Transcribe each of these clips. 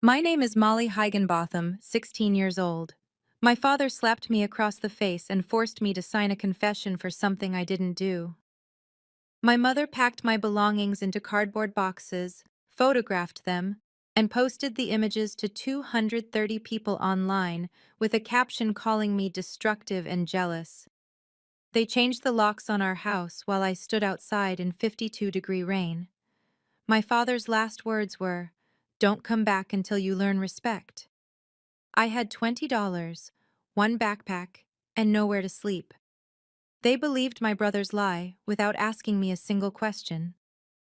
My name is Molly Higginbotham, 16 years old. My father slapped me across the face and forced me to sign a confession for something I didn't do. My mother packed my belongings into cardboard boxes, photographed them, and posted the images to 230 people online with a caption calling me destructive and jealous. They changed the locks on our house while I stood outside in 52-degree rain. My father's last words were, "Don't come back until you learn respect." I had $20, one backpack, and nowhere to sleep. They believed my brother's lie without asking me a single question.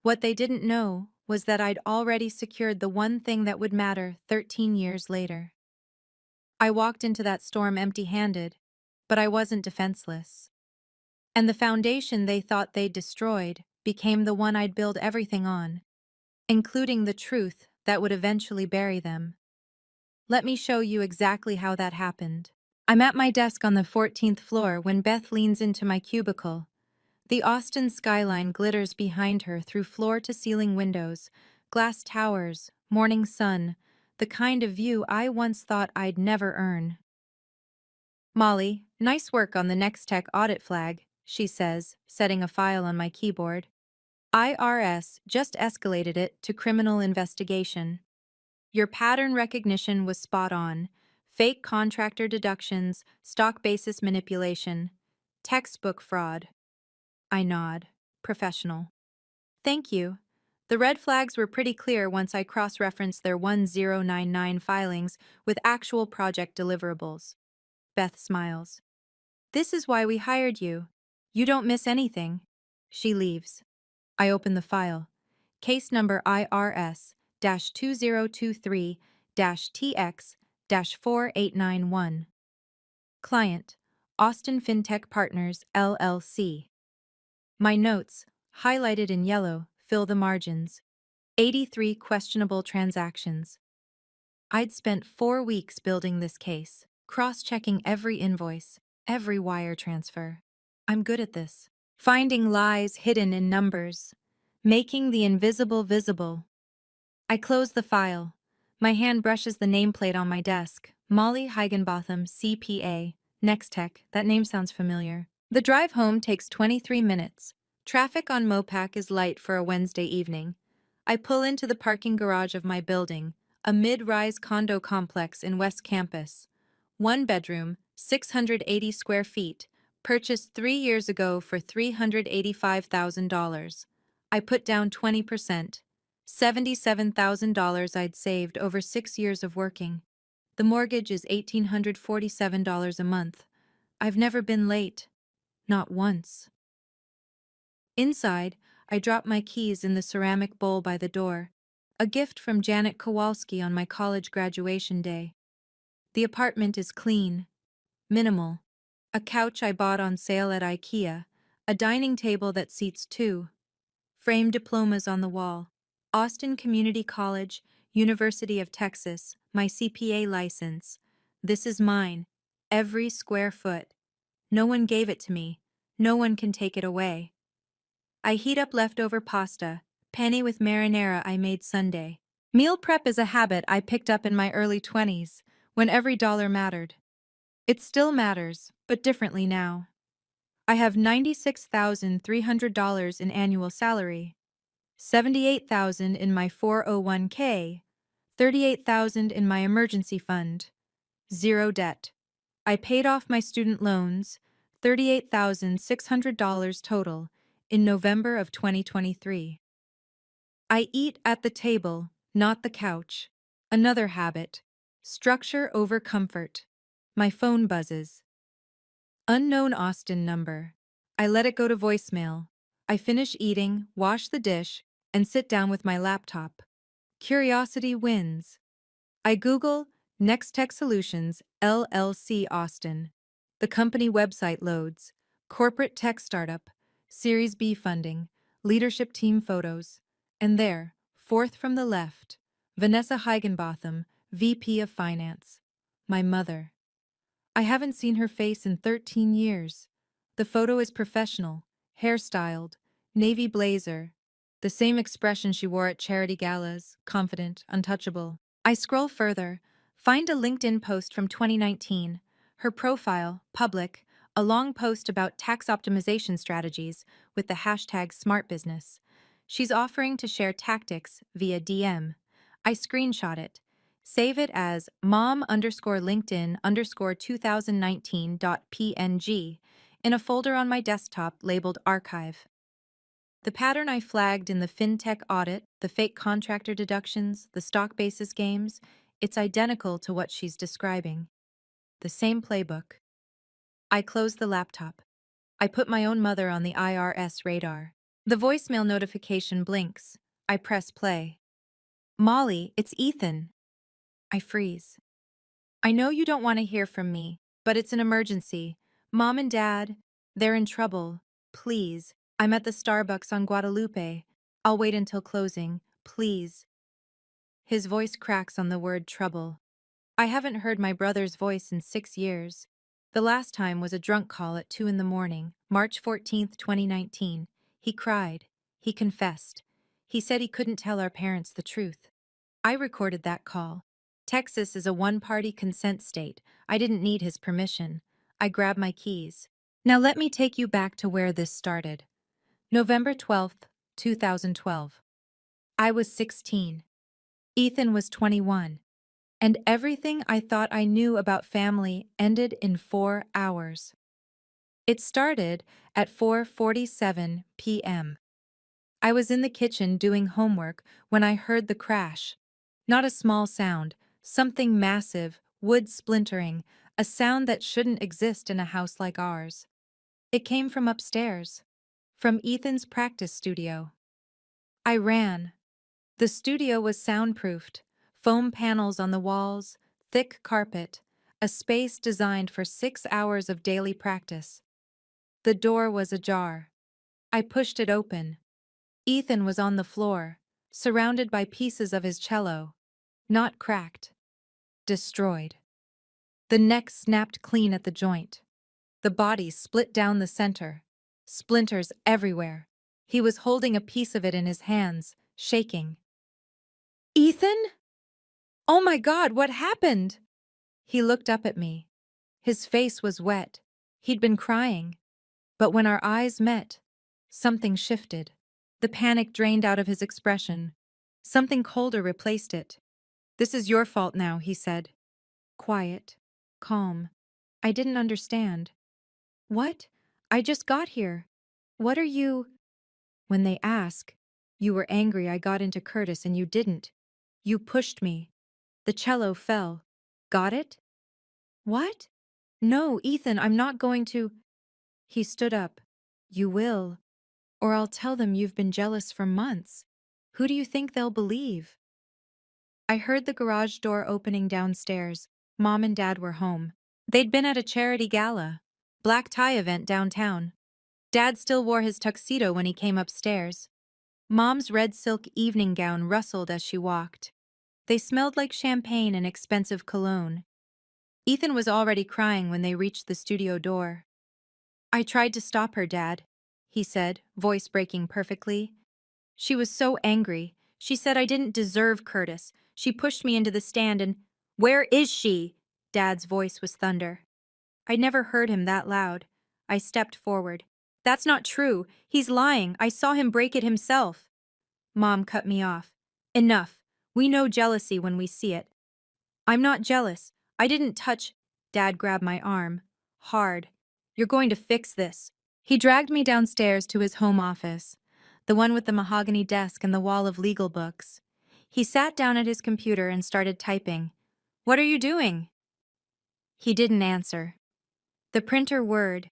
What they didn't know was that I'd already secured the one thing that would matter 13 years later. I walked into that storm empty-handed, but I wasn't defenseless. And the foundation they thought they'd destroyed became the one I'd build everything on, including the truth that would eventually bury them. Let me show you exactly how that happened. I'm at my desk on the 14th floor when Beth leans into my cubicle. The Austin skyline glitters behind her through floor-to-ceiling windows, glass towers, morning sun, the kind of view I once thought I'd never earn. "Molly, nice work on the Next Tech audit flag," she says, setting a file on my keyboard. "IRS just escalated it to criminal investigation. Your pattern recognition was spot on. Fake contractor deductions, stock basis manipulation, textbook fraud." I nod. Professional. "Thank you. The red flags were pretty clear once I cross-referenced their 1099 filings with actual project deliverables." Beth smiles. "This is why we hired you. You don't miss anything." She leaves. I open the file. Case number IRS-2023-TX-4891. Client, Austin FinTech Partners, LLC. My notes, highlighted in yellow, fill the margins. 83 questionable transactions. I'd spent 4 weeks building this case, cross-checking every invoice, every wire transfer. I'm good at this. Finding lies hidden in numbers. Making the invisible visible. I close the file. My hand brushes the nameplate on my desk. Molly Higginbotham, CPA. Nextech, that name sounds familiar. The drive home takes 23 minutes. Traffic on Mopac is light for a Wednesday evening. I pull into the parking garage of my building, a mid-rise condo complex in West Campus. One bedroom, 680 square feet, purchased 3 years ago for $385,000. I put down 20%, $77,000 I'd saved over 6 years of working. The mortgage is $1,847 a month. I've never been late. Not once. Inside, I drop my keys in the ceramic bowl by the door, a gift from Janet Kowalski on my college graduation day. The apartment is clean, minimal. A couch I bought on sale at IKEA, a dining table that seats two, framed diplomas on the wall, Austin Community College, University of Texas, my CPA license. This is mine, every square foot. No one gave it to me. No one can take it away. I heat up leftover pasta, penne with marinara I made Sunday. Meal prep is a habit I picked up in my early 20s, when every dollar mattered. It still matters, but differently now. I have $96,300 in annual salary, $78,000 in my 401k, $38,000 in my emergency fund, zero debt. I paid off my student loans, $38,600 total, in November of 2023. I eat at the table, not the couch. Another habit. Structure over comfort. My phone buzzes. Unknown Austin number. I let it go to voicemail. I finish eating, wash the dish, and sit down with my laptop. Curiosity wins. I Google Next Tech Solutions, LLC Austin. The company website loads. Corporate tech startup. Series B funding. Leadership team photos. And there, fourth from the left, Vanessa Higginbotham, VP of Finance. My mother. I haven't seen her face in 13 years. The photo is professional, hairstyled, navy blazer, the same expression she wore at charity galas, confident, untouchable. I scroll further, find a LinkedIn post from 2019. Her profile, public, a long post about tax optimization strategies with the hashtag SmartBusiness. She's offering to share tactics via DM. I screenshot it. Save it as mom_LinkedIn_2019.png in a folder on my desktop labeled Archive. The pattern I flagged in the fintech audit, the fake contractor deductions, the stock basis games, it's identical to what she's describing. The same playbook. I close the laptop. I put my own mother on the IRS radar. The voicemail notification blinks. I press play. Molly, it's Ethan. I freeze. I know you don't want to hear from me, but it's an emergency. Mom and Dad, they're in trouble. Please. I'm at the Starbucks on Guadalupe. I'll wait until closing. Please. His voice cracks on the word trouble. I haven't heard my brother's voice in 6 years. The last time was a drunk call at 2 in the morning, March 14th, 2019. He cried. He confessed. He said he couldn't tell our parents the truth. I recorded that call. Texas is a one-party consent state. I didn't need his permission. I grabbed my keys. Now let me take you back to where this started. November 12th, 2012. I was 16. Ethan was 21. And everything I thought I knew about family ended in 4 hours. It started at 4:47 p.m. I was in the kitchen doing homework when I heard the crash. Not a small sound, something massive, wood splintering, a sound that shouldn't exist in a house like ours. It came from upstairs, from Ethan's practice studio. I ran. The studio was soundproofed, foam panels on the walls, thick carpet, a space designed for 6 hours of daily practice. The door was ajar. I pushed it open. Ethan was on the floor, surrounded by pieces of his cello, not cracked, destroyed. The neck snapped clean at the joint. The body split down the center, splinters everywhere. He was holding a piece of it in his hands, shaking. Ethan? Oh my God, what happened? He looked up at me. His face was wet. He'd been crying. But when our eyes met, something shifted. The panic drained out of his expression. Something colder replaced it. This is your fault now, he said. Quiet, calm. I didn't understand. What? I just got here. What are you? When they ask, you were angry I got into Curtis and you didn't. You pushed me. The cello fell. Got it? What? No, Ethan, I'm not going to. He stood up. You will. Or I'll tell them you've been jealous for months. Who do you think they'll believe? I heard the garage door opening downstairs. Mom and Dad were home. They'd been at a charity gala, black tie event downtown. Dad still wore his tuxedo when he came upstairs. Mom's red silk evening gown rustled as she walked. They smelled like champagne and expensive cologne. Ethan was already crying when they reached the studio door. I tried to stop her, Dad, he said, voice breaking perfectly. She was so angry. She said I didn't deserve Curtis. She pushed me into the stand and, where is she? Dad's voice was thunder. I never heard him that loud. I stepped forward. That's not true. He's lying. I saw him break it himself. Mom cut me off. Enough. We know jealousy when we see it. I'm not jealous. I didn't touch. Dad grabbed my arm. Hard. You're going to fix this. He dragged me downstairs to his home office, the one with the mahogany desk and the wall of legal books. He sat down at his computer and started typing. What are you doing? He didn't answer. The printer whirred.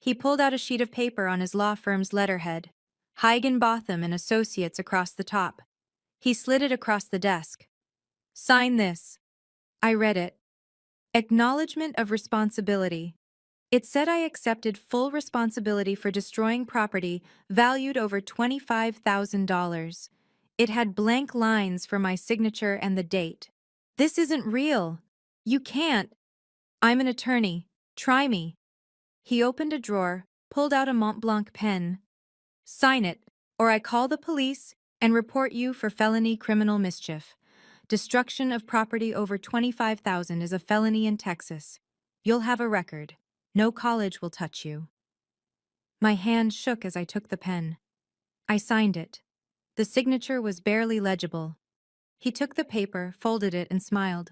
He pulled out a sheet of paper on his law firm's letterhead. Botham and Associates across the top. He slid it across the desk. Sign this. I read it. Acknowledgement of responsibility. It said I accepted full responsibility for destroying property valued over $25,000. It had blank lines for my signature and the date. This isn't real. You can't. I'm an attorney. Try me. He opened a drawer, pulled out a Mont Blanc pen. Sign it, or I call the police and report you for felony criminal mischief. Destruction of property over 25,000 is a felony in Texas. You'll have a record. No college will touch you. My hand shook as I took the pen. I signed it. The signature was barely legible. He took the paper, folded it, and smiled.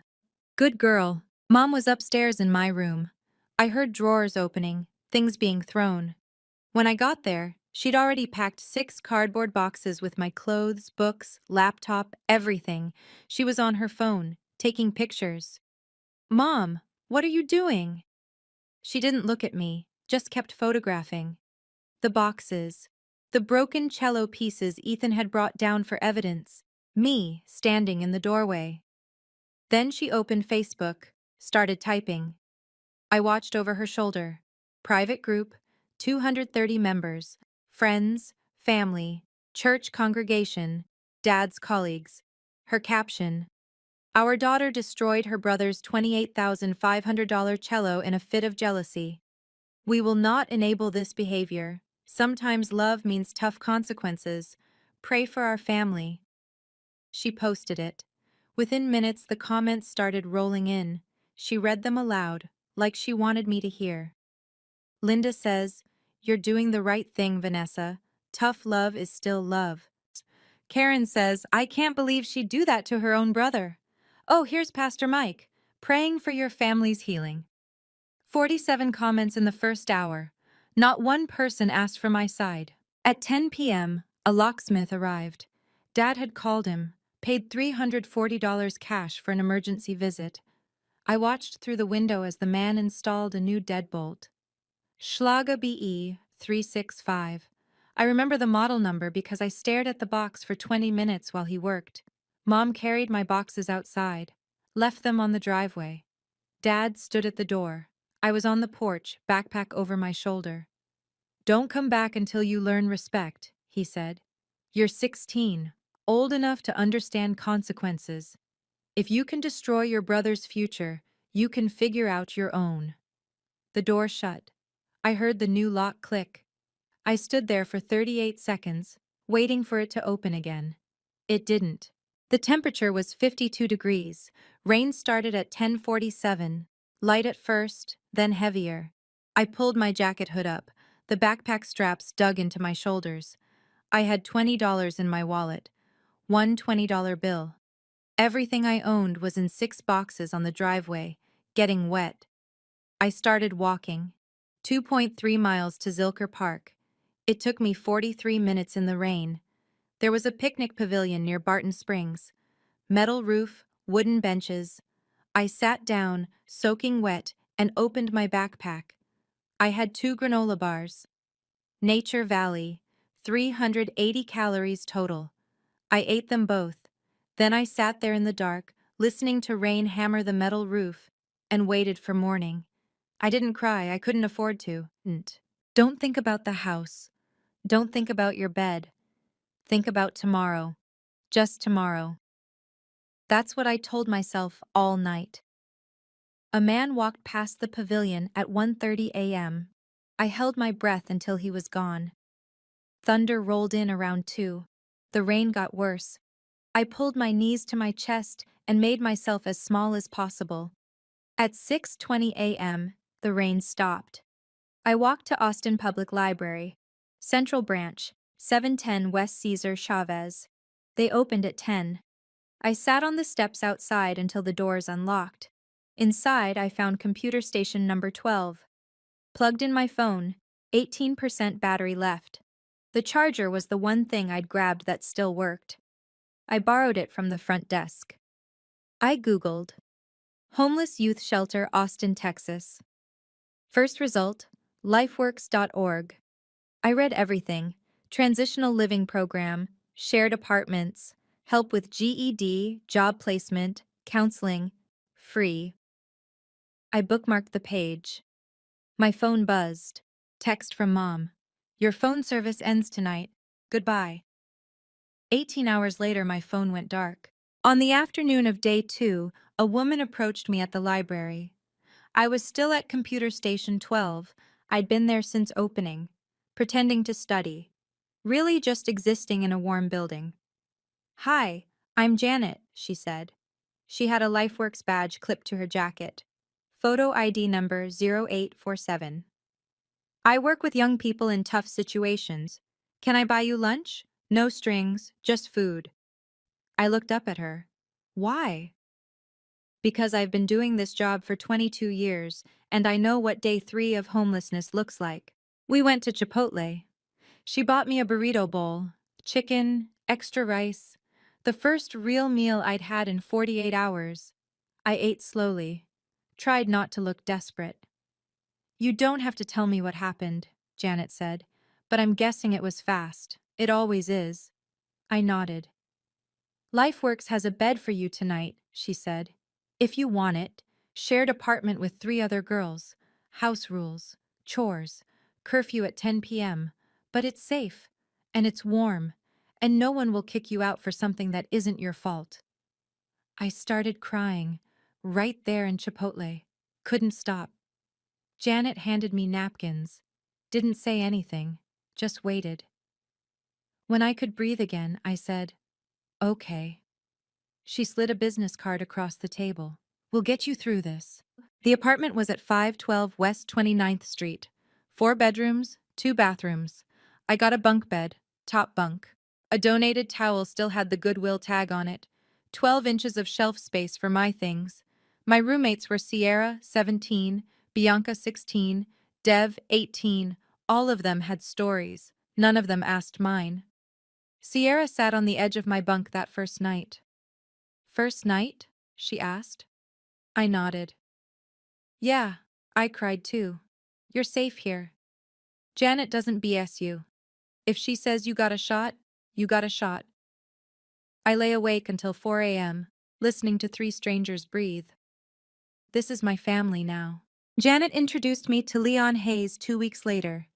Good girl. Mom was upstairs in my room. I heard drawers opening, things being thrown. When I got there, she'd already packed 6 cardboard boxes with my clothes, books, laptop, everything. She was on her phone, taking pictures. Mom, what are you doing? She didn't look at me, just kept photographing. The boxes. The broken cello pieces Ethan had brought down for evidence. Me, standing in the doorway. Then she opened Facebook, started typing. I watched over her shoulder. Private group, 230 members, friends, family, church congregation, dad's colleagues. Her caption: Our daughter destroyed her brother's $28,500 cello in a fit of jealousy. We will not enable this behavior. Sometimes love means tough consequences. Pray for our family. She posted it. Within minutes, the comments started rolling in. She read them aloud, like she wanted me to hear. Linda says, "You're doing the right thing, Vanessa. Tough love is still love." Karen says, "I can't believe she'd do that to her own brother." Oh, here's Pastor Mike, praying for your family's healing. 47 comments in the first hour. Not one person asked for my side. At 10 p.m., a locksmith arrived. Dad had called him, paid $340 cash for an emergency visit. I watched through the window as the man installed a new deadbolt. Schlager BE 365. I remember the model number because I stared at the box for 20 minutes while he worked. Mom carried my boxes outside, left them on the driveway. Dad stood at the door. I was on the porch, backpack over my shoulder. Don't come back until you learn respect, he said. You're 16, old enough to understand consequences. If you can destroy your brother's future, you can figure out your own. The door shut. I heard the new lock click. I stood there for 38 seconds, waiting for it to open again. It didn't. The temperature was 52 degrees. Rain started at 10:47, light at first, then heavier. I pulled my jacket hood up. The backpack straps dug into my shoulders. I had $20 in my wallet, one $20 bill. Everything I owned was in 6 boxes on the driveway, getting wet. I started walking. 2.3 miles to Zilker Park. It took me 43 minutes in the rain. There was a picnic pavilion near Barton Springs. Metal roof, wooden benches. I sat down, soaking wet, and opened my backpack. I had 2 granola bars. Nature Valley, 380 calories total. I ate them both. Then I sat there in the dark, listening to rain hammer the metal roof, and waited for morning. I didn't cry, I couldn't afford to. Don't think about the house. Don't think about your bed. Think about tomorrow. Just tomorrow. That's what I told myself all night. A man walked past the pavilion at 1:30 a.m. I held my breath until he was gone. Thunder rolled in around 2. The rain got worse. I pulled my knees to my chest and made myself as small as possible. At 6:20 a.m., the rain stopped. I walked to Austin Public Library, Central Branch, 710 West Cesar Chavez. They opened at 10. I sat on the steps outside until the doors unlocked. Inside, I found computer station number 12. Plugged in my phone, 18% battery left. The charger was the one thing I'd grabbed that still worked. I borrowed it from the front desk. I Googled Homeless Youth Shelter, Austin, Texas. First result, lifeworks.org. I read everything: transitional living program, shared apartments, help with GED, job placement, counseling, free. I bookmarked the page. My phone buzzed. Text from Mom. Your phone service ends tonight. Goodbye. 18 hours later, my phone went dark. On the afternoon of day 2, a woman approached me at the library. I was still at computer station 12. I'd been there since opening, pretending to study, really just existing in a warm building. "Hi, I'm Janet," she said. She had a LifeWorks badge clipped to her jacket. Photo ID number 0847. I work with young people in tough situations. Can I buy you lunch? No strings, just food. I looked up at her. Why? Because I've been doing this job for 22 years, and I know what day 3 of homelessness looks like. We went to Chipotle. She bought me a burrito bowl, chicken, extra rice, the first real meal I'd had in 48 hours. I ate slowly, tried not to look desperate. You don't have to tell me what happened, Janet said, but I'm guessing it was fast. It always is. I nodded. LifeWorks has a bed for you tonight, she said. If you want it, shared apartment with 3 other girls, house rules, chores, curfew at 10 p.m., but it's safe, and it's warm, and no one will kick you out for something that isn't your fault. I started crying, right there in Chipotle. Couldn't stop. Janet handed me napkins. Didn't say anything, just waited. When I could breathe again, I said, "Okay." She slid a business card across the table. "We'll get you through this." The apartment was at 512 West 29th Street. 4 bedrooms, 2 bathrooms. I got a bunk bed, top bunk. A donated towel still had the Goodwill tag on it. 12 inches of shelf space for my things. My roommates were Sierra, 17, Bianca, 16, Dev, 18. All of them had stories. None of them asked mine. Sierra sat on the edge of my bunk that first night. "First night?" she asked. I nodded. "Yeah, I cried too. You're safe here. Janet doesn't BS you. If she says you got a shot, you got a shot." I lay awake until 4 a.m., listening to 3 strangers breathe. This is my family now. Janet introduced me to Leon Hayes 2 weeks later.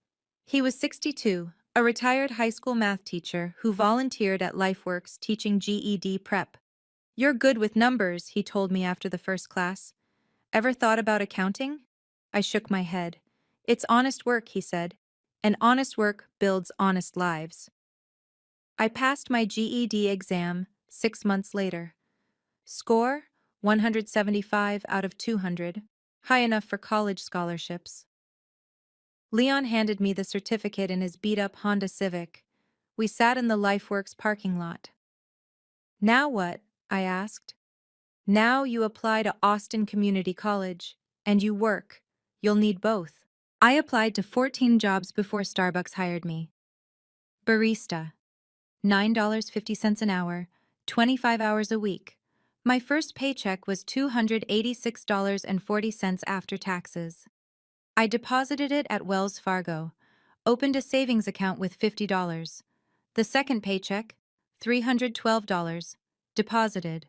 He was 62, a retired high school math teacher who volunteered at LifeWorks teaching GED prep. "You're good with numbers," he told me after the first class. "Ever thought about accounting?" I shook my head. "It's honest work," he said. "And honest work builds honest lives." I passed my GED exam 6 months later. Score: 175 out of 200, high enough for college scholarships. Leon handed me the certificate in his beat-up Honda Civic. We sat in the LifeWorks parking lot. "Now what?" I asked. "Now you apply to Austin Community College, and you work. You'll need both." I applied to 14 jobs before Starbucks hired me. Barista. $9.50 an hour, 25 hours a week. My first paycheck was $286.40 after taxes. I deposited it at Wells Fargo, opened a savings account with $50. The second paycheck, $312, deposited.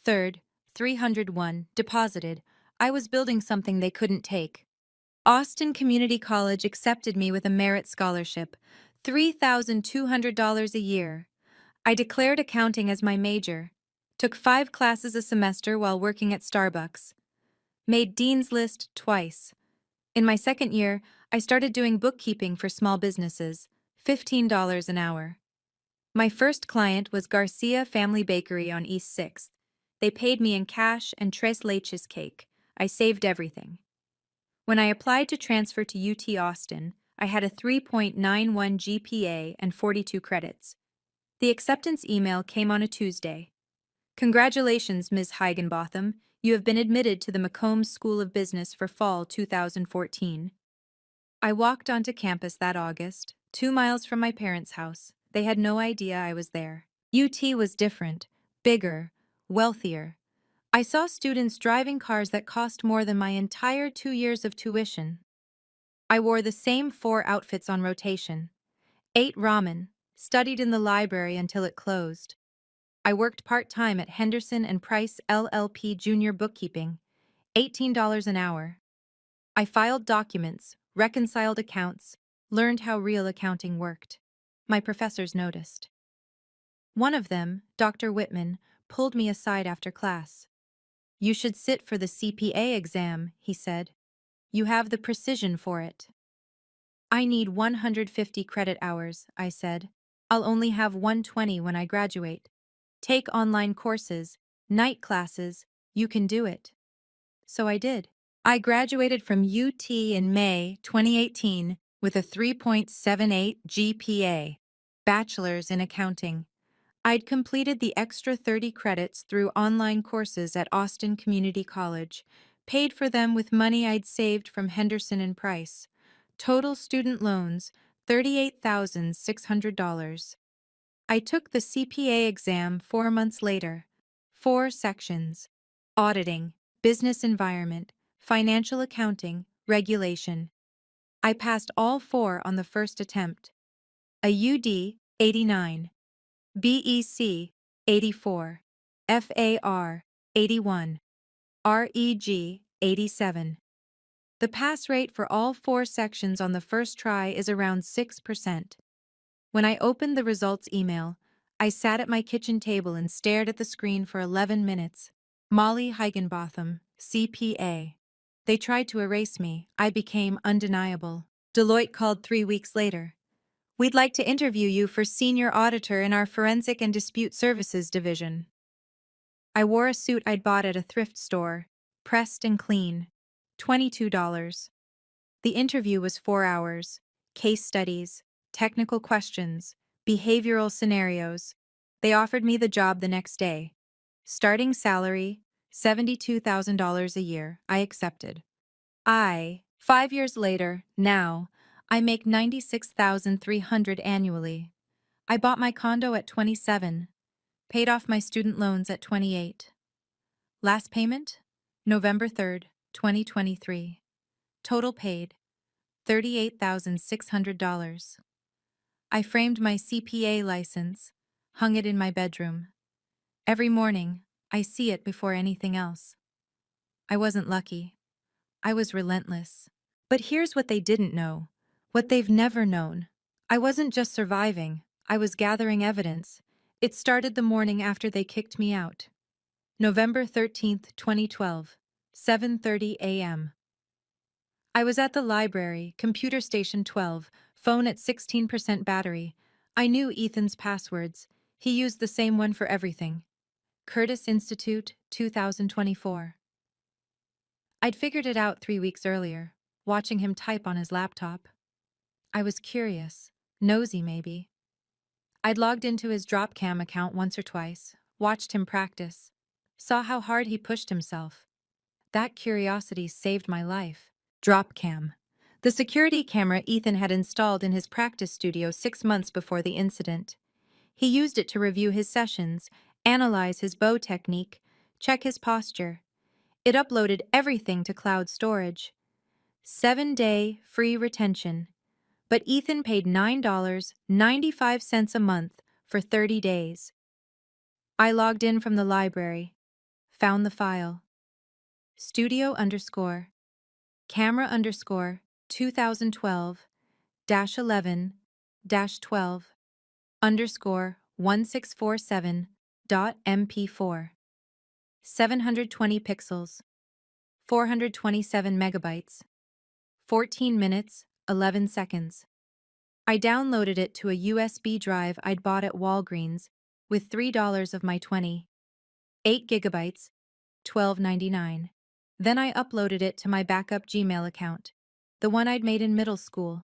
Third, $301, deposited. I was building something they couldn't take. Austin Community College accepted me with a merit scholarship, $3,200 a year. I declared accounting as my major, took 5 classes a semester while working at Starbucks, made Dean's List twice. In my second year, I started doing bookkeeping for small businesses, $15 an hour. My first client was Garcia Family Bakery on East 6th. They paid me in cash and tres leches cake. I saved everything. When I applied to transfer to UT Austin, I had a 3.91 GPA and 42 credits. The acceptance email came on a Tuesday. "Congratulations, Ms. Higginbotham. You have been admitted to the McCombs School of Business for fall 2014. I walked onto campus that August, 2 miles from my parents' house. They had no idea I was there. UT was different, bigger, wealthier. I saw students driving cars that cost more than my entire 2 years of tuition. I wore the same 4 outfits on rotation. Ate ramen, studied in the library until it closed. I worked part-time at Henderson and Price LLP Junior Bookkeeping, $18 an hour. I filed documents, reconciled accounts, learned how real accounting worked. My professors noticed. One of them, Dr. Whitman, pulled me aside after class. "You should sit for the CPA exam," he said. "You have the precision for it." "I need 150 credit hours," I said. "I'll only have 120 when I graduate." "Take online courses. Night classes, you can do it. So I did. I graduated from UT in May 2018 with a 3.78 GPA, bachelor's in accounting. I'd completed the extra 30 credits through online courses at Austin Community College, paid for them with money I'd saved from Henderson and Price. Total student loans, $38,600. I took the CPA exam 4 months later. 4 sections: auditing, business environment, financial accounting, regulation. I passed all 4 on the first attempt. A UD, 89. BEC, 84. FAR, 81. REG, 87. The pass rate for all 4 sections on the first try is around 6%. When I opened the results email, I sat at my kitchen table and stared at the screen for 11 minutes. Molly Higginbotham, CPA. They tried to erase me. I became undeniable. Deloitte called 3 weeks later. We'd like to interview you for senior auditor in our Forensic and Dispute Services division. I wore a suit I'd bought at a thrift store, pressed and clean. $22. The interview was 4 hours. Case studies, technical questions, behavioral scenarios. They offered me the job the next day. Starting salary, $72,000 a year. I accepted. 5 years later, now, I make $96,300 annually. I bought my condo at 27, paid off my student loans at 28. Last payment? November 3rd, 2023. Total paid, $38,600. I framed my CPA license, hung it in my bedroom. Every morning, I see it before anything else. I wasn't lucky. I was relentless. But here's what they didn't know, what they've never known. I wasn't just surviving, I was gathering evidence. It started the morning after they kicked me out. November 13th, 2012, 7:30 a.m. I was at the library, computer station 12, phone at 16% battery. I knew Ethan's passwords. He used the same one for everything. Curtis Institute, 2024. I'd figured it out 3 weeks earlier, watching him type on his laptop. I was curious, nosy maybe. I'd logged into his Dropcam account once or twice, watched him practice, saw how hard he pushed himself. That curiosity saved my life. Dropcam. The security camera Ethan had installed in his practice studio 6 months before the incident. He used it to review his sessions, analyze his bow technique, check his posture. It uploaded everything to cloud storage. 7-day free retention. But Ethan paid $9.95 a month for 30 days. I logged in from the library, found the file. Studio _ camera _ 2012 -11 -12 _ 1647.mp4. 720 pixels, 427 megabytes, 14 minutes, 11 seconds. I downloaded it to a USB drive I'd bought at Walgreens with $3 of my 20. 8 gigabytes, $12.99. Then I uploaded it to my backup Gmail account, the one I'd made in middle school,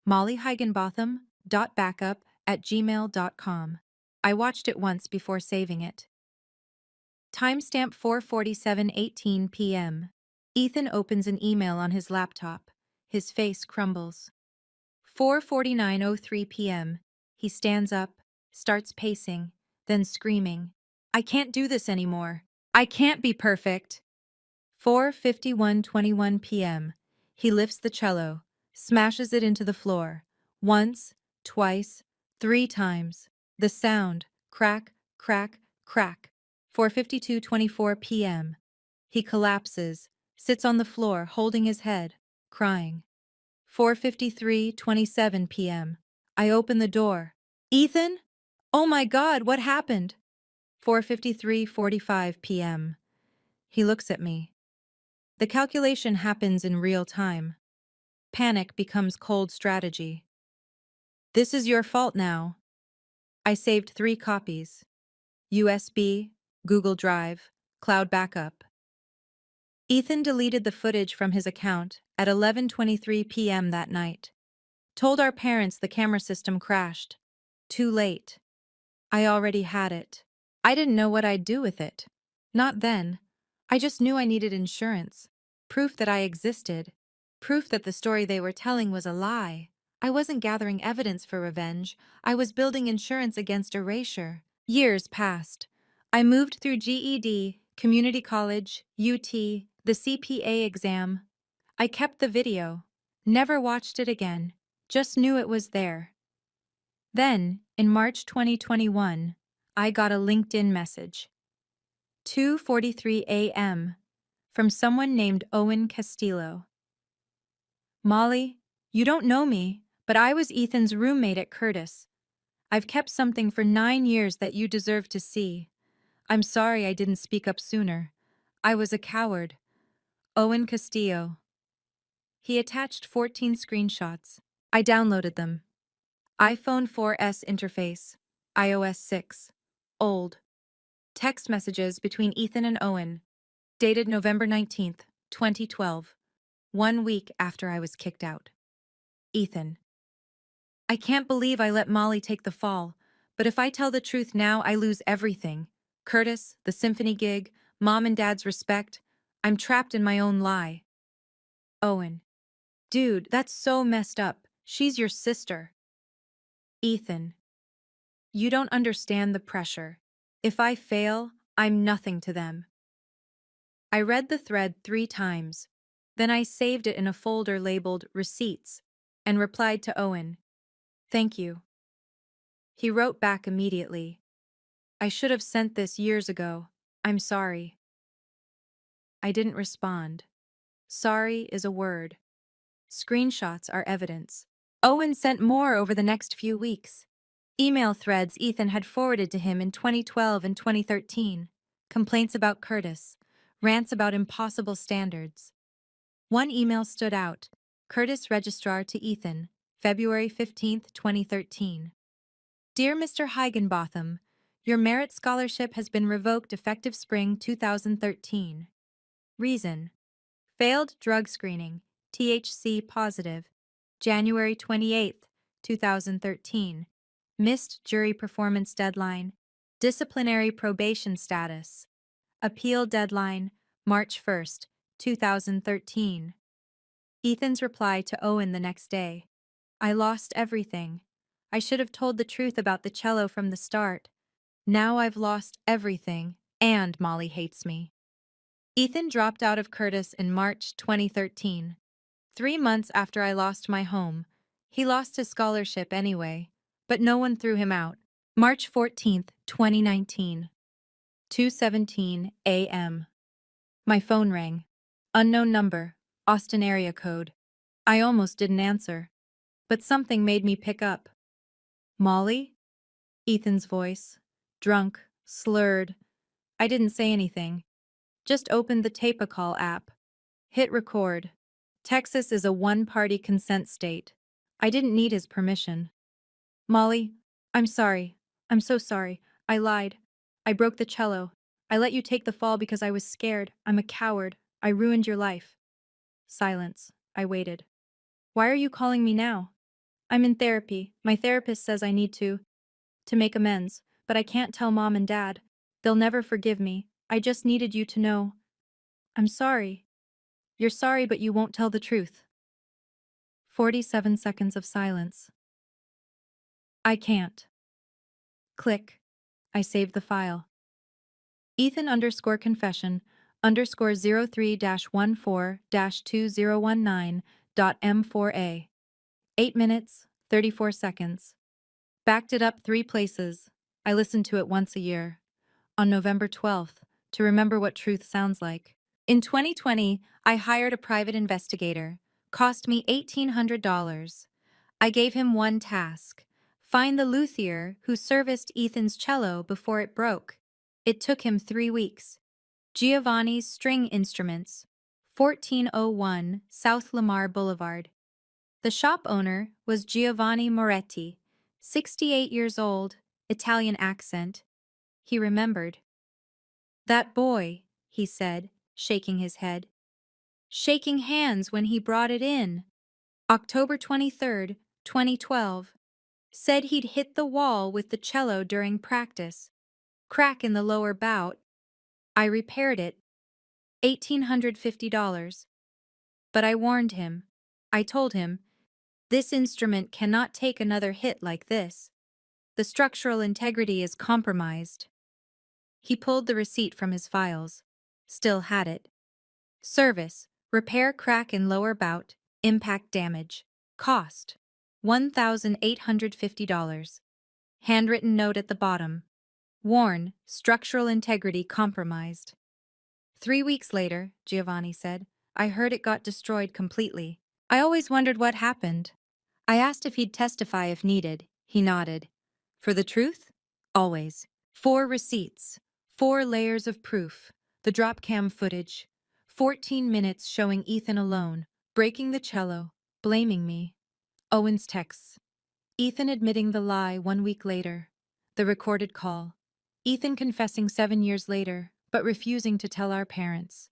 mollyhigginbotham.backup@gmail.com. I watched it once before saving it. Timestamp 4:47:18 p.m. Ethan opens an email on his laptop. His face crumbles. 4:49:03 p.m. He stands up, starts pacing, then screaming, "I can't do this anymore. I can't be perfect." 4:51:21 p.m. He lifts the cello, smashes it into the floor. Once, twice, 3 times. The sound, crack, crack, crack. 4:52:24 p.m. He collapses, sits on the floor holding his head, crying. 4:53:27 p.m. I open the door. "Ethan? Oh my God, what happened?" 4:53:45 p.m. He looks at me. The calculation happens in real time. Panic becomes cold strategy. "This is your fault now." I saved 3 copies. USB, Google Drive, Cloud Backup. Ethan deleted the footage from his account at 11:23 p.m. that night. Told our parents the camera system crashed. Too late. I already had it. I didn't know what I'd do with it. Not then. I just knew I needed insurance. Proof that I existed. Proof that the story they were telling was a lie. I wasn't gathering evidence for revenge. I was building insurance against erasure. Years passed. I moved through GED, community college, UT, the CPA exam. I kept the video. Never watched it again. Just knew it was there. Then, in March 2021, I got a LinkedIn message. 2:43 a.m. from someone named Owen Castillo. Molly, you don't know me, but I was Ethan's roommate at Curtis. I've kept something for 9 years that you deserve to see. I'm sorry I didn't speak up sooner. I was a coward. Owen Castillo. He attached 14 screenshots. I downloaded them. iPhone 4S interface. iOS 6. Old. Text messages between Ethan and Owen. Dated November 19th, 2012. 1 week after I was kicked out. Ethan. I can't believe I let Molly take the fall, but if I tell the truth now, I lose everything. Curtis, the symphony gig, Mom and Dad's respect. I'm trapped in my own lie. Owen. Dude, that's so messed up. She's your sister. Ethan. You don't understand the pressure. If I fail, I'm nothing to them. I read the thread 3 times. Then I saved it in a folder labeled Receipts and replied to Owen. Thank you. He wrote back immediately. I should have sent this years ago. I'm sorry. I didn't respond. Sorry is a word. Screenshots are evidence. Owen sent more over the next few weeks. Email threads Ethan had forwarded to him in 2012 and 2013. Complaints about Curtis. Rants about impossible standards. One email stood out. Curtis Registrar to Ethan, February 15, 2013. Dear Mr. Higginbotham, your merit scholarship has been revoked effective spring 2013. Reason: failed drug screening, THC positive, January 28, 2013. Missed jury performance deadline, disciplinary probation status. Appeal deadline, March 1, 2013. Ethan's reply to Owen the next day. I lost everything. I should have told the truth about the cello from the start. Now I've lost everything, and Molly hates me. Ethan dropped out of Curtis in March 2013. 3 months after I lost my home. He lost his scholarship anyway, but no one threw him out. March 14, 2019. 2:17 a.m. My phone rang. Unknown number, Austin area code. I almost didn't answer, but something made me pick up. Molly? Ethan's voice. Drunk, slurred. I didn't say anything. Just opened the Tape-A-Call app. Hit record. Texas is a one-party consent state. I didn't need his permission. Molly, I'm sorry. I'm so sorry. I lied. I broke the cello. I let you take the fall because I was scared. I'm a coward. I ruined your life. Silence. I waited. Why are you calling me now? I'm in therapy. My therapist says I need to make amends, but I can't tell Mom and Dad. They'll never forgive me. I just needed you to know. I'm sorry. You're sorry, but you won't tell the truth. 47 seconds of silence. I can't. Click. I saved the file. Ethan_confession_03-14-2019.m4a. 8 minutes, 34 seconds. Backed it up 3 places. I listened to it once a year. On November 12th, to remember what truth sounds like. In 2020, I hired a private investigator. Cost me $1,800. I gave him one task: find the luthier who serviced Ethan's cello before it broke. It took him 3 weeks. Giovanni's String Instruments, 1401 South Lamar Boulevard. The shop owner was Giovanni Moretti, 68 years old, Italian accent. He remembered. That boy, he said, shaking his head. Shaking hands when he brought it in. October 23rd, 2012. Said he'd hit the wall with the cello during practice. Crack in the lower bout. I repaired it. $1,850. But I warned him. I told him, this instrument cannot take another hit like this. The structural integrity is compromised. He pulled the receipt from his files. Still had it. Service, repair crack in lower bout, impact damage. Cost, $1,850. Handwritten note at the bottom. Warn, structural integrity compromised. 3 weeks later, Giovanni said, I heard it got destroyed completely. I always wondered what happened. I asked if he'd testify if needed. He nodded. For the truth? Always. 4 receipts. 4 layers of proof. The drop cam footage. 14 minutes showing Ethan alone, breaking the cello, blaming me. Owen's texts. Ethan admitting the lie 1 week later. The recorded call. Ethan confessing 7 years later, but refusing to tell our parents.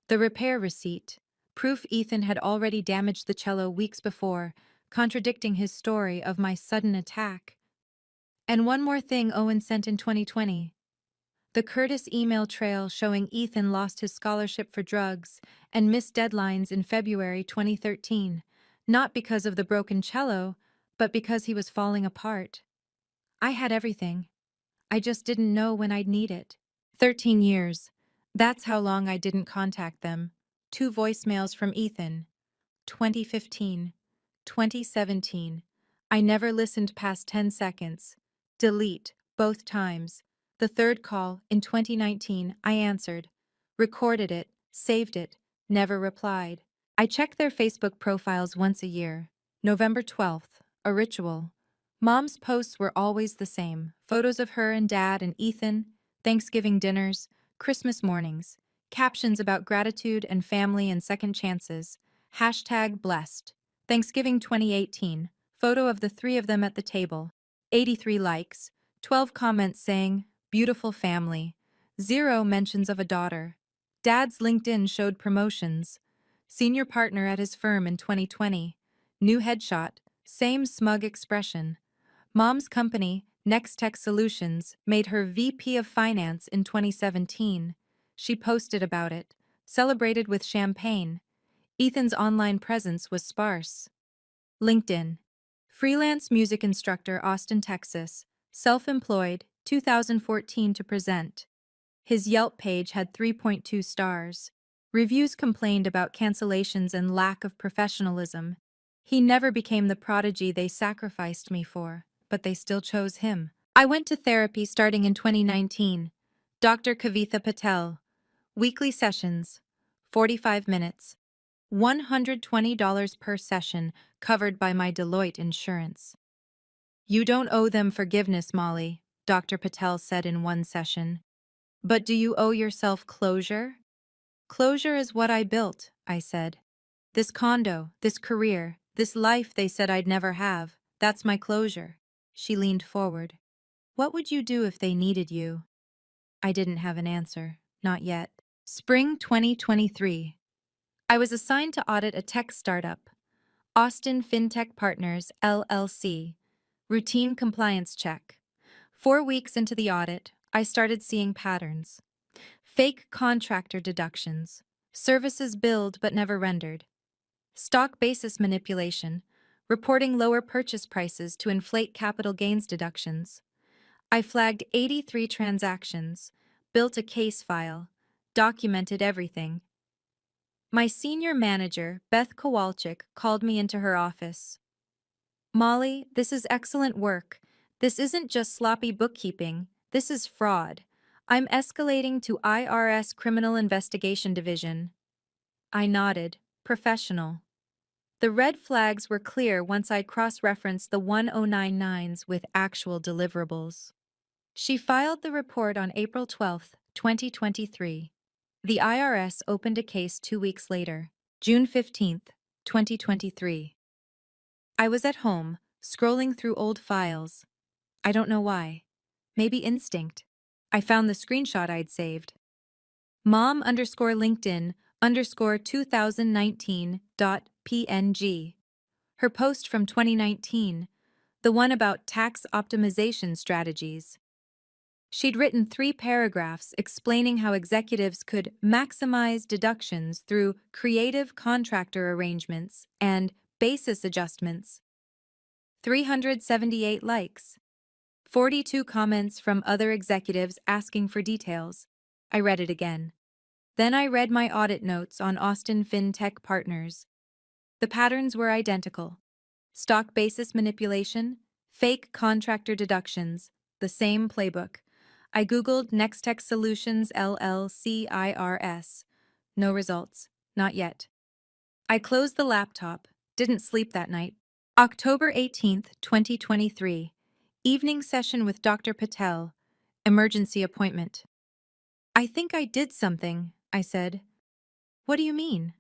The repair receipt. Proof Ethan had already damaged the cello weeks before, contradicting his story of my sudden attack. And one more thing Owen sent in 2020. The Curtis email trail showing Ethan lost his scholarship for drugs and missed deadlines in February 2013, not because of the broken cello, but because he was falling apart. I had everything. I just didn't know when I'd need it. 13 years. That's how long I didn't contact them. 2 voicemails from Ethan. 2015. 2017. I never listened past 10 seconds. Delete, both times. The third call, in 2019, I answered. Recorded it, saved it, never replied. I check their Facebook profiles once a year. November 12th, a ritual. Mom's posts were always the same. Photos of her and Dad and Ethan, Thanksgiving dinners, Christmas mornings, captions about gratitude and family and second chances. Hashtag blessed. Thanksgiving 2018. Photo of the 3 of them at the table. 83 likes. 12 comments saying, beautiful family. 0 mentions of a daughter. Dad's LinkedIn showed promotions. Senior partner at his firm in 2020. New headshot. Same smug expression. Mom's company, Next Tech Solutions, made her VP of Finance in 2017. She posted about it. Celebrated with champagne. Ethan's online presence was sparse. LinkedIn. Freelance music instructor, Austin, Texas. Self-employed, 2014 to present. His Yelp page had 3.2 stars. Reviews complained about cancellations and lack of professionalism. He never became the prodigy they sacrificed me for, but they still chose him. I went to therapy starting in 2019. Dr. Kavitha Patel. Weekly sessions. 45 minutes. $120 per session, covered by my Deloitte insurance. You don't owe them forgiveness, Molly, Dr. Patel said in one session. But do you owe yourself closure? Closure is what I built, I said. This condo, this career, this life they said I'd never have, that's my closure. She leaned forward. What would you do if they needed you? I didn't have an answer, not yet. Spring 2023. I was assigned to audit a tech startup, Austin FinTech Partners, LLC. Routine compliance check. 4 weeks into the audit, I started seeing patterns. Fake contractor deductions. Services billed but never rendered. Stock basis manipulation. Reporting lower purchase prices to inflate capital gains deductions. I flagged 83 transactions, built a case file, documented everything. My senior manager, Beth Kowalczyk, called me into her office. Molly, this is excellent work. This isn't just sloppy bookkeeping. This is fraud. I'm escalating to IRS Criminal Investigation Division. I nodded. Professional. The red flags were clear once I cross-referenced the 1099s with actual deliverables. She filed the report on April 12, 2023. The IRS opened a case 2 weeks later, June 15, 2023. I was at home, scrolling through old files. I don't know why. Maybe instinct. I found the screenshot I'd saved. Mom underscore LinkedIn underscore 2019.png. Her post from 2019, the one about tax optimization strategies. She'd written 3 paragraphs explaining how executives could maximize deductions through creative contractor arrangements and basis adjustments. 378 likes. 42 comments from other executives asking for details. I read it again. Then I read my audit notes on Austin FinTech Partners. The patterns were identical. Stock basis manipulation, fake contractor deductions, the same playbook. I Googled Nextech Solutions LLCIRS. No results. Not yet. I closed the laptop. Didn't sleep that night. October 18th, 2023. Evening session with Dr. Patel. Emergency appointment. I think I did something, I said. What do you mean?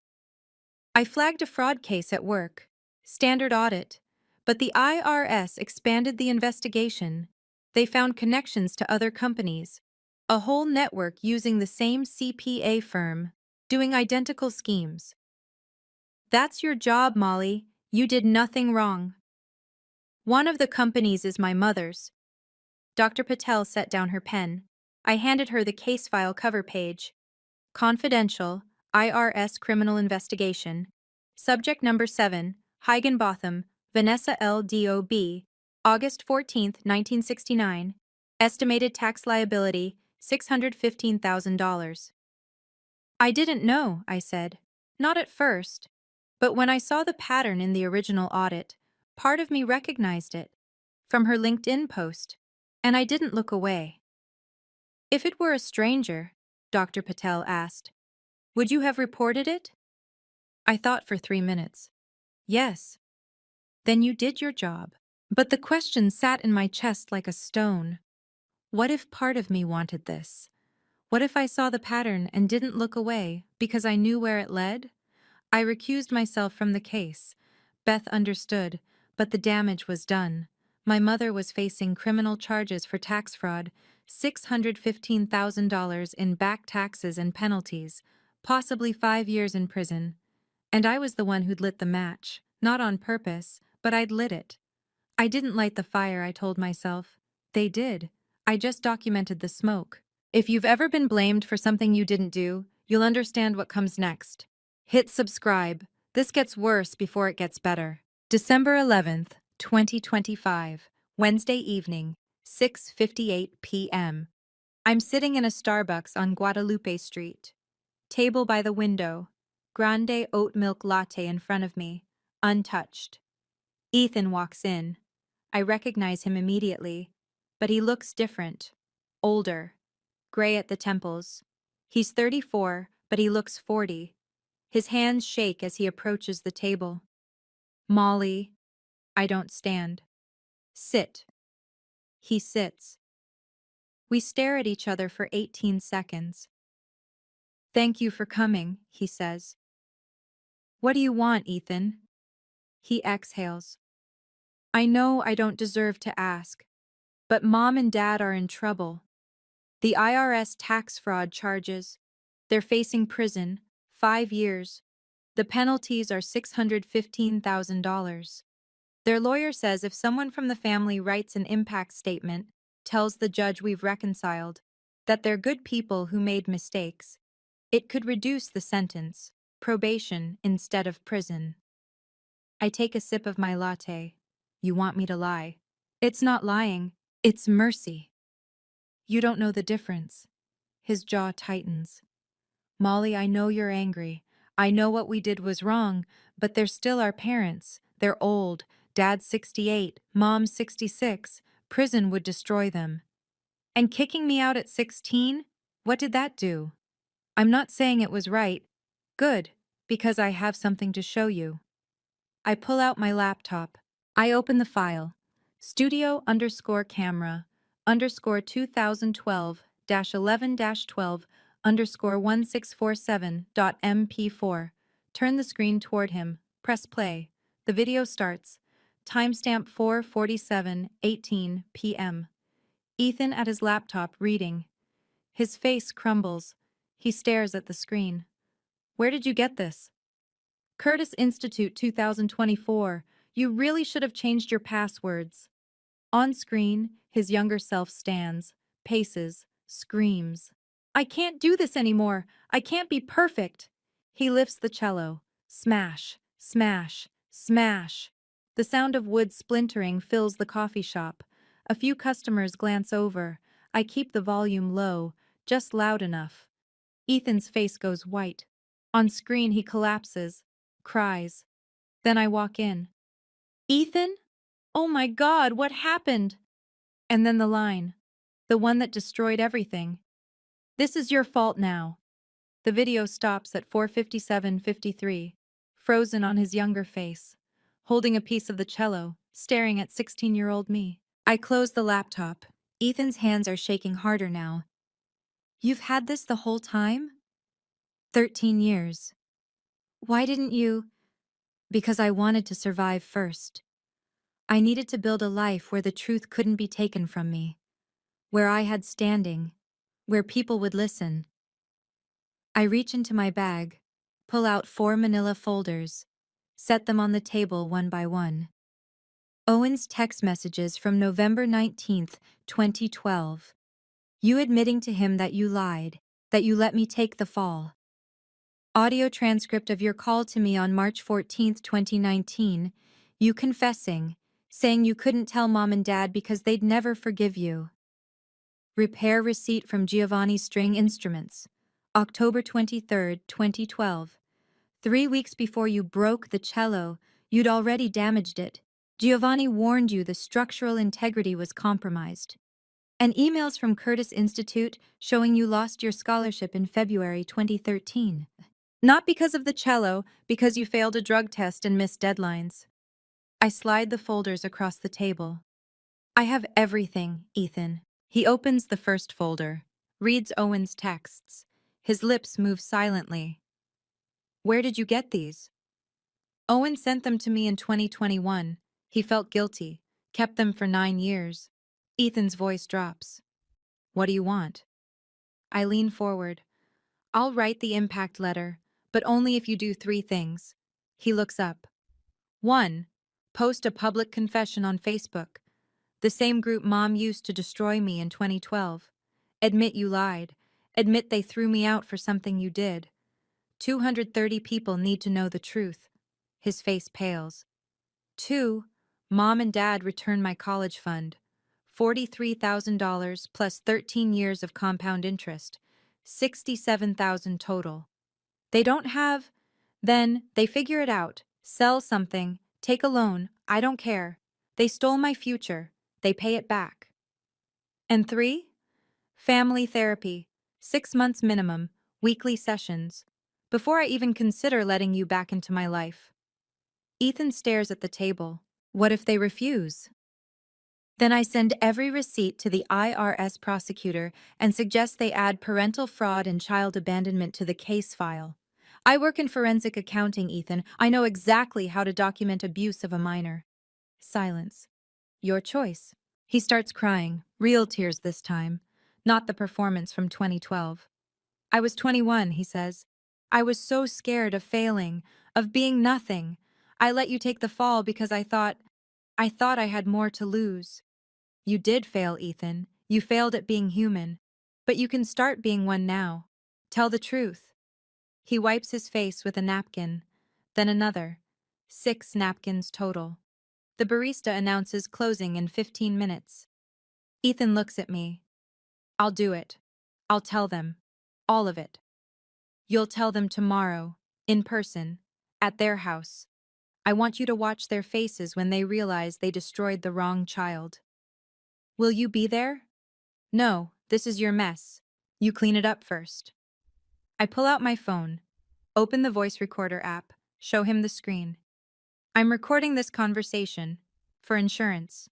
I flagged a fraud case at work. Standard audit. But the IRS expanded the investigation. They found connections to other companies. A whole network using the same CPA firm, doing identical schemes. That's your job, Molly. You did nothing wrong. One of the companies is my mother's. Dr. Patel set down her pen. I handed her the case file cover page. Confidential, IRS criminal investigation. Subject number 7, Higginbotham, Vanessa L. D.O.B., August 14, 1969. Estimated tax liability, $615,000. I didn't know, I said. Not at first. But when I saw the pattern in the original audit, part of me recognized it. From her LinkedIn post. And I didn't look away. If it were a stranger, Dr. Patel asked, would you have reported it? I thought for 3 minutes. Yes. Then you did your job. But the question sat in my chest like a stone. What if part of me wanted this? What if I saw the pattern and didn't look away because I knew where it led? I recused myself from the case. Beth understood, but the damage was done. My mother was facing criminal charges for tax fraud, $615,000 in back taxes and penalties, possibly 5 years in prison. And I was the one who'd lit the match, not on purpose, but I'd lit it. I didn't light the fire, I told myself. They did. I just documented the smoke. If you've ever been blamed for something you didn't do, you'll understand what comes next. Hit subscribe. This gets worse before it gets better. December 11th, 2025, Wednesday evening, 6:58 p.m. I'm sitting in a Starbucks on Guadalupe Street. Table by the window. Grande oat milk latte in front of me, untouched. Ethan walks in. I recognize him immediately, but he looks different. Older. Gray at the temples. He's 34, but he looks 40. His hands shake as he approaches the table. Molly. I don't stand. Sit. He sits. We stare at each other for 18 seconds. Thank you for coming, he says. What do you want, Ethan? He exhales. I know I don't deserve to ask, but Mom and Dad are in trouble. The IRS tax fraud charges. They're facing prison, 5 years. The penalties are $615,000. Their lawyer says if someone from the family writes an impact statement, tells the judge we've reconciled, that they're good people who made mistakes, it could reduce the sentence, probation instead of prison. I take a sip of my latte. You want me to lie? It's not lying, it's mercy. You don't know the difference. His jaw tightens. Molly, I know you're angry. I know what we did was wrong, but they're still our parents. They're old. Dad's 68, Mom's 66. Prison would destroy them. And kicking me out at 16? What did that do? I'm not saying it was right. Good, because I have something to show you. I pull out my laptop. I open the file. Studio underscore camera underscore 2012-11-12 underscore 1647.mp4. Turn the screen toward him. Press play. The video starts. Timestamp 4:47:18 p.m. Ethan at his laptop reading. His face crumbles. He stares at the screen. Where did you get this? Curtis Institute 2024. You really should have changed your passwords. On screen, his younger self stands, paces, screams. I can't do this anymore. I can't be perfect. He lifts the cello. Smash, smash, smash. The sound of wood splintering fills the coffee shop. A few customers glance over. I keep the volume low, just loud enough. Ethan's face goes white. On screen, he collapses, cries. Then I walk in. Ethan? Oh my God, what happened? And then the line. The one that destroyed everything. This is your fault now. The video stops at 4:57:53, frozen on his younger face, holding a piece of the cello, staring at 16-year-old me. I close the laptop. Ethan's hands are shaking harder now. You've had this the whole time? 13 years. Why didn't you? Because I wanted to survive first. I needed to build a life where the truth couldn't be taken from me, where I had standing, where people would listen. I reach into my bag, pull out 4 manila folders, set them on the table one by one. Owen's text messages from November 19th, 2012. You admitting to him that you lied, that you let me take the fall. Audio transcript of your call to me on March 14th, 2019. You confessing, saying you couldn't tell mom and dad because they'd never forgive you. Repair receipt from Giovanni String Instruments. October 23rd, 2012. 3 weeks before you broke the cello, you'd already damaged it. Giovanni warned you the structural integrity was compromised. And emails from Curtis Institute showing you lost your scholarship in February 2013. Not because of the cello, because you failed a drug test and missed deadlines. I slide the folders across the table. I have everything, Ethan. He opens the first folder, reads Owen's texts. His lips move silently. Where did you get these? Owen sent them to me in 2021. He felt guilty, kept them for 9 years. Ethan's voice drops. What do you want? I lean forward. I'll write the impact letter, but only if you do 3 things. He looks up. 1. Post a public confession on Facebook, the same group Mom used to destroy me in 2012. Admit you lied. Admit they threw me out for something you did. 230 people need to know the truth. His face pales. 2. Mom and Dad return my college fund. $43,000 plus 13 years of compound interest. $67,000 total. They don't have... Then they figure it out. Sell something. Take a loan. I don't care. They stole my future. They pay it back. And 3. Family therapy. 6 months minimum. Weekly sessions. Before I even consider letting you back into my life. Ethan stares at the table. What if they refuse? Then I send every receipt to the IRS prosecutor and suggest they add parental fraud and child abandonment to the case file. I work in forensic accounting, Ethan. I know exactly how to document abuse of a minor. Silence. Your choice. He starts crying, real tears this time, not the performance from 2012. I was 21, he says. I was so scared of failing, of being nothing. I let you take the fall because I thought I had more to lose. You did fail, Ethan. You failed at being human. But you can start being one now. Tell the truth. He wipes his face with a napkin, then another. 6 napkins total. The barista announces closing in 15 minutes. Ethan looks at me. I'll do it. I'll tell them. All of it. You'll tell them tomorrow, in person, at their house. I want you to watch their faces when they realize they destroyed the wrong child. Will you be there? No, this is your mess. You clean it up first. I pull out my phone, open the voice recorder app, show him the screen. I'm recording this conversation. For insurance.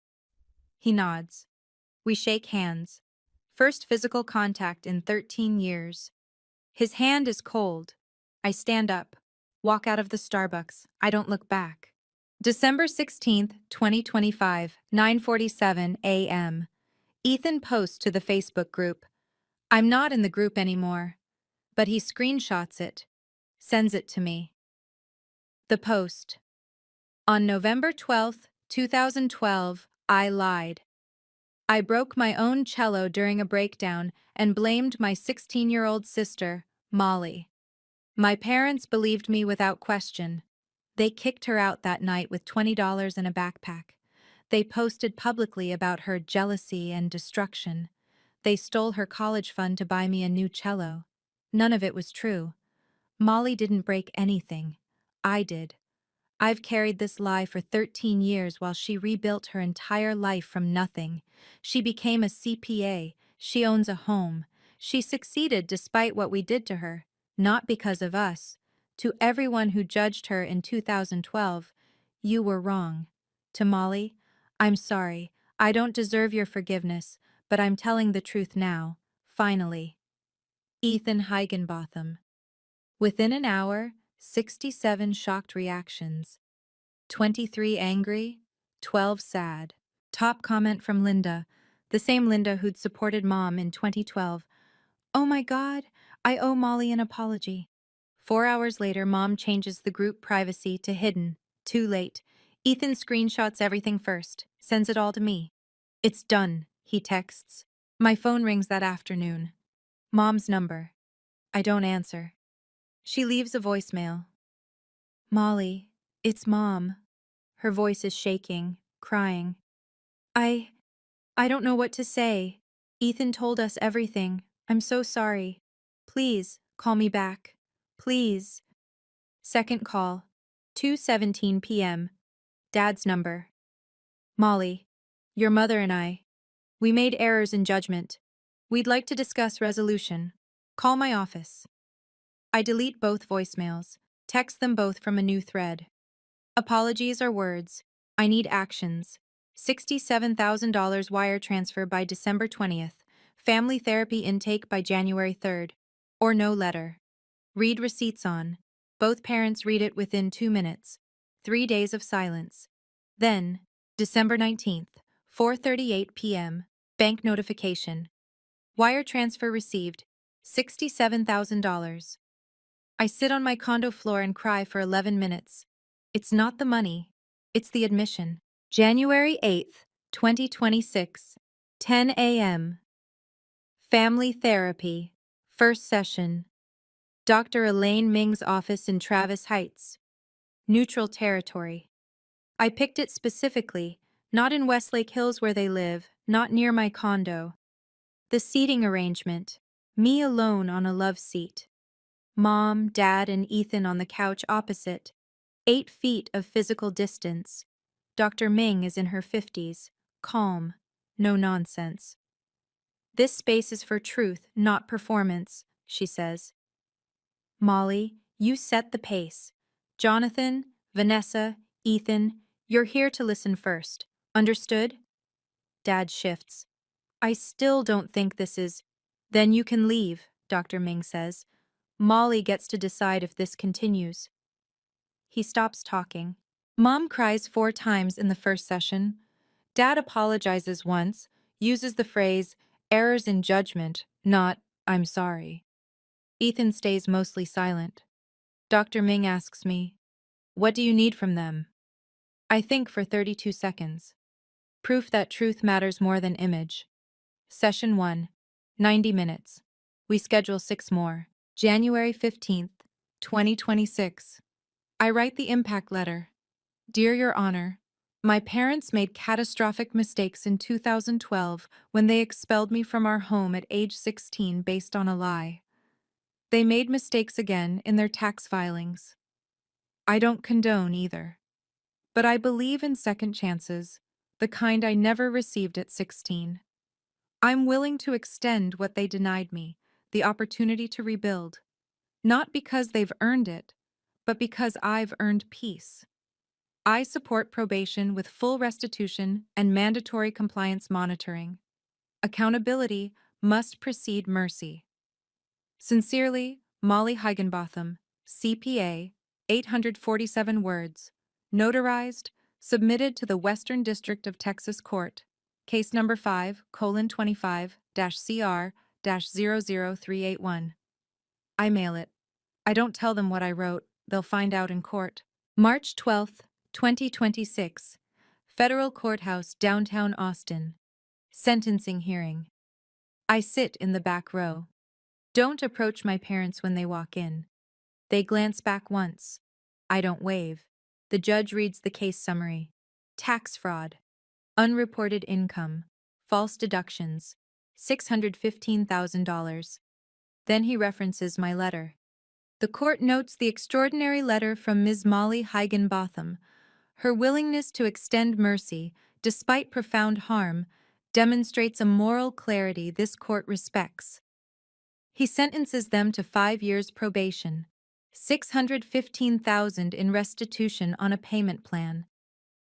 He nods. We shake hands. First physical contact in 13 years. His hand is cold. I stand up, walk out of the Starbucks. I don't look back. December 16th, 2025, 9:47 a.m. Ethan posts to the Facebook group. I'm not in the group anymore. But he screenshots it, sends it to me. The post. On November 12th, 2012, I lied. I broke my own cello during a breakdown and blamed my 16-year-old sister, Molly. My parents believed me without question. They kicked her out that night with $20 in a backpack. They posted publicly about her jealousy and destruction. They stole her college fund to buy me a new cello. None of it was true. Molly didn't break anything. I did. I've carried this lie for 13 years while she rebuilt her entire life from nothing. She became a CPA. She owns a home. She succeeded despite what we did to her, not because of us. To everyone who judged her in 2012, you were wrong. To Molly, I'm sorry. I don't deserve your forgiveness, but I'm telling the truth now. Finally. Ethan Higginbotham. Within an hour, 67 shocked reactions. 23 angry, 12 sad. Top comment from Linda, the same Linda who'd supported Mom in 2012. Oh my God, I owe Molly an apology. 4 hours later, Mom changes the group privacy to hidden. Too late. Ethan screenshots everything first, sends it all to me. It's done, he texts. My phone rings that afternoon. Mom's number. I don't answer. She leaves a voicemail. Molly, it's Mom. Her voice is shaking, crying. I don't know what to say. Ethan told us everything. I'm so sorry. Please, call me back. Please. Second call. 2:17 p.m. Dad's number. Molly, your mother and I. We made errors in judgment. We'd like to discuss resolution. Call my office. I delete both voicemails. Text them both from a new thread. Apologies are words. I need actions. $67,000 wire transfer by December 20th. Family therapy intake by January 3rd. Or no letter. Read receipts on. Both parents read it within 2 minutes. 3 days of silence. Then, December 19th, 4:38 p.m. Bank notification. Wire transfer received. $67,000. I sit on my condo floor and cry for 11 minutes. It's not the money, it's the admission. January 8th, 2026, 10 a.m. Family therapy. First session. Dr. Elaine Ming's office in Travis Heights. Neutral territory. I picked it specifically, not in Westlake Hills where they live, not near my condo. The seating arrangement. Me alone on a love seat. Mom, Dad, and Ethan on the couch opposite. 8 feet of physical distance. Dr. Ming is in her 50s, calm, no nonsense. This space is for truth, not performance, she says. Molly, you set the pace. Jonathan, Vanessa, Ethan, you're here to listen first. Understood? Dad shifts. I still don't think this is. Then you can leave, Dr. Ming says. Molly gets to decide if this continues. He stops talking. Mom cries 4 times in the first session. Dad apologizes once, uses the phrase, errors in judgment, not, I'm sorry. Ethan stays mostly silent. Dr. Ming asks me, what do you need from them? I think for 32 seconds. Proof that truth matters more than image. Session 1, 90 minutes. We schedule 6 more. January 15th, 2026. I write the impact letter. Dear Your Honor, my parents made catastrophic mistakes in 2012 when they expelled me from our home at age 16 based on a lie. They made mistakes again in their tax filings. I don't condone either. But I believe in second chances, the kind I never received at 16. I'm willing to extend what they denied me, the opportunity to rebuild. Not because they've earned it, but because I've earned peace. I support probation with full restitution and mandatory compliance monitoring. Accountability must precede mercy. Sincerely, Molly Higginbotham, CPA, 847 words, notarized, submitted to the Western District of Texas Court, case number 5:25-CR-00381. I mail it. I don't tell them what I wrote. They'll find out in court. March 12th, 2026. Federal Courthouse, downtown Austin. Sentencing hearing. I sit in the back row. Don't approach my parents when they walk in. They glance back once. I don't wave. The judge reads the case summary. Tax fraud. Unreported income. False deductions. $615,000. Then he references my letter. The court notes the extraordinary letter from Ms. Molly Higginbotham. Her willingness to extend mercy, despite profound harm, demonstrates a moral clarity this court respects. He sentences them to 5 years probation, $615,000 in restitution on a payment plan,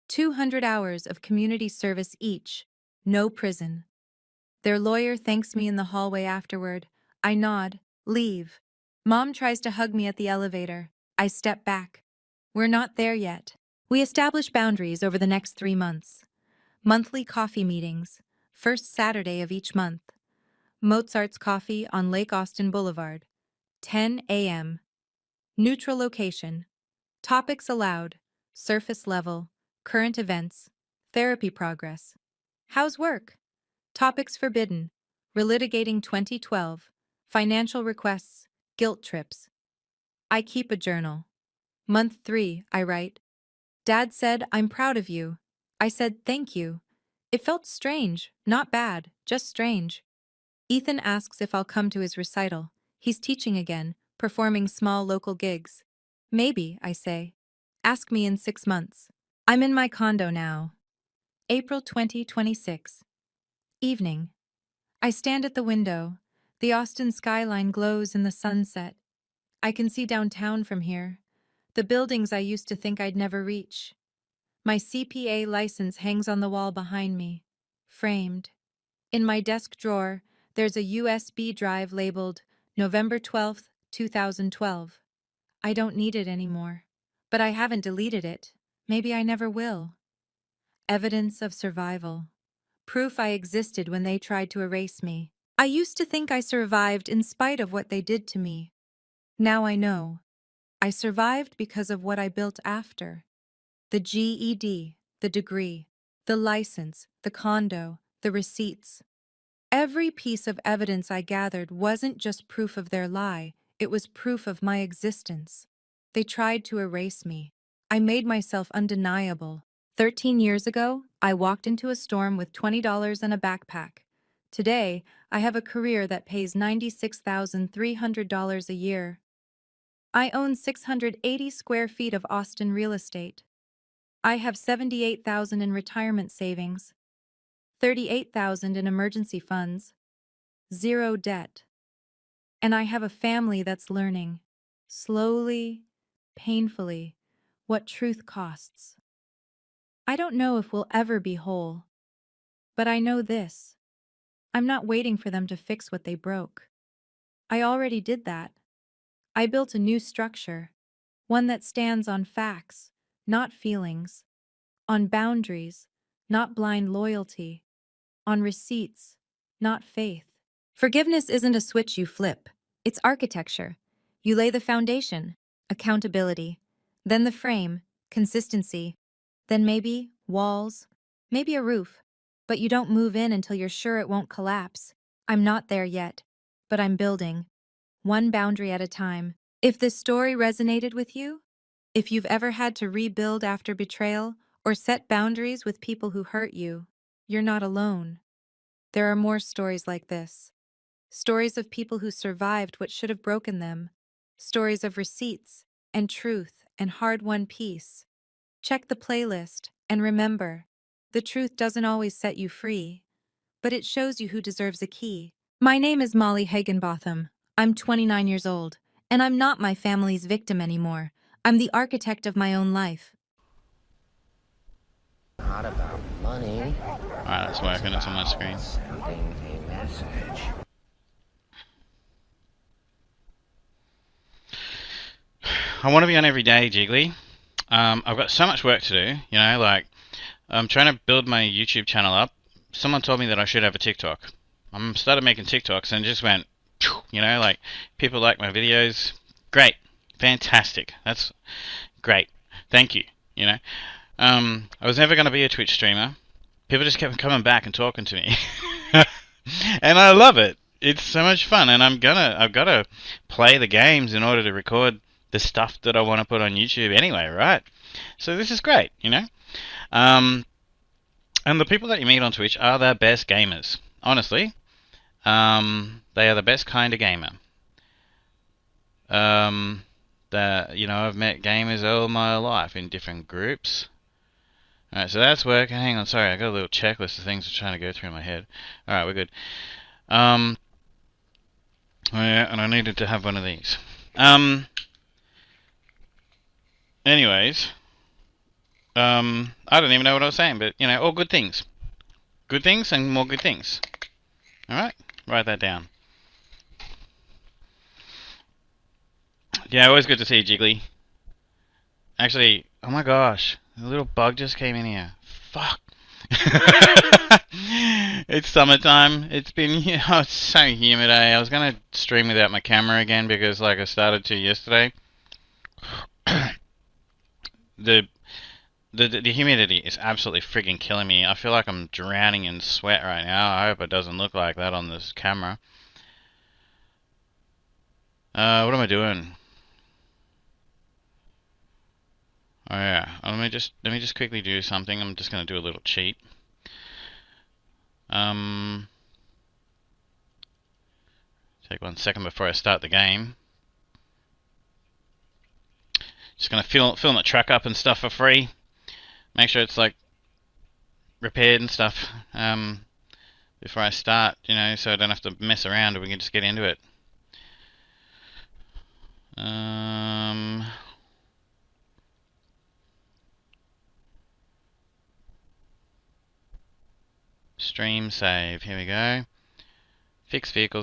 200 hours of community service each, no prison. Their lawyer thanks me in the hallway afterward. I nod, leave. Mom tries to hug me at the elevator. I step back. We're not there yet. We establish boundaries over the next 3 months. Monthly coffee meetings, first Saturday of each month. Mozart's Coffee on Lake Austin Boulevard, 10 a.m. Neutral location. Topics allowed: surface level, current events, therapy progress. How's work? Topics forbidden: relitigating 2012, financial requests, guilt trips. I keep a journal. Month 3, I write. Dad said, "I'm proud of you." I said, "Thank you." It felt strange, not bad, just strange. Ethan asks if I'll come to his recital. He's teaching again, performing small local gigs. Maybe, I say. Ask me in 6 months. I'm in my condo now. April 2026. Evening. I stand at the window. The Austin skyline glows in the sunset. I can see downtown from here. The buildings I used to think I'd never reach. My CPA license hangs on the wall behind me, framed. In my desk drawer, there's a USB drive labeled November 12th, 2012. I don't need it anymore, but I haven't deleted it. Maybe I never will. Evidence of survival. Proof I existed when they tried to erase me. I used to think I survived in spite of what they did to me. Now I know. I survived because of what I built after. The GED, the degree, the license, the condo, the receipts. Every piece of evidence I gathered wasn't just proof of their lie, it was proof of my existence. They tried to erase me. I made myself undeniable. 13 years ago, I walked into a storm with $20 and a backpack. Today, I have a career that pays $96,300 a year. I own 680 square feet of Austin real estate. I have $78,000 in retirement savings, $38,000 in emergency funds, 0 debt. And I have a family that's learning, slowly, painfully, what truth costs. I don't know if we'll ever be whole, but I know this. I'm not waiting for them to fix what they broke. I already did that. I built a new structure, one that stands on facts, not feelings, on boundaries, not blind loyalty, on receipts, not faith. Forgiveness isn't a switch you flip. It's architecture. You lay the foundation, accountability, then the frame, consistency, then maybe walls, maybe a roof. But you don't move in until you're sure it won't collapse. I'm not there yet, but I'm building, one boundary at a time. If this story resonated with you, if you've ever had to rebuild after betrayal or set boundaries with people who hurt you, you're not alone. There are more stories like this. Stories of people who survived what should have broken them. Stories of receipts and truth and hard-won peace. Check the playlist and remember, the truth doesn't always set you free, but it shows you who deserves a key. My name is Molly Higginbotham. I'm 29 years old, and I'm not my family's victim anymore. I'm the architect of my own life. Not about money. Alright, that's working. It's on my screen. Sending a message. I want to be on every day, Jiggly. I've got so much work to do, you know, like, I'm trying to build my YouTube channel up. Someone told me that I should have a TikTok. I started making TikToks and it just went You know, like people like my videos. Great, fantastic. That's great. Thank you. You know, I was never going to be a Twitch streamer. People just kept coming back and talking to me, and I love it. It's so much fun, and I've got to play the games in order to record the stuff that I want to put on YouTube anyway, right? So this is great, you know. Um, and the people that you meet on Twitch are the best gamers, honestly. They are the best kind of gamer. That you know, I've met gamers all my life in different groups. Alright, so that's working. Hang on, sorry, I got a little checklist of things I'm trying to go through in my head. Alright, we're good. Oh yeah, and I needed to have one of these. Anyways, I don't even know what I was saying, but you know, all good things. Good things and more good things. Alright, write that down. Yeah, always good to see you, Jiggly. Actually, oh my gosh, a little bug just came in here. Fuck. It's summertime. It's been, it's so humid. I was gonna stream without my camera again because, like, I started to yesterday. the, the humidity is absolutely frigging killing me. I feel like I'm drowning in sweat right now. I hope it doesn't look like that on this camera. What am I doing? Oh yeah, let me just quickly do something. I'm just gonna do a little cheat. Take 1 second before I start the game. Just gonna film the truck up and stuff for free. Make sure it's like repaired and stuff before I start, you know, so I don't have to mess around and we can just get into it. Stream save. Here we go. Fix vehicles.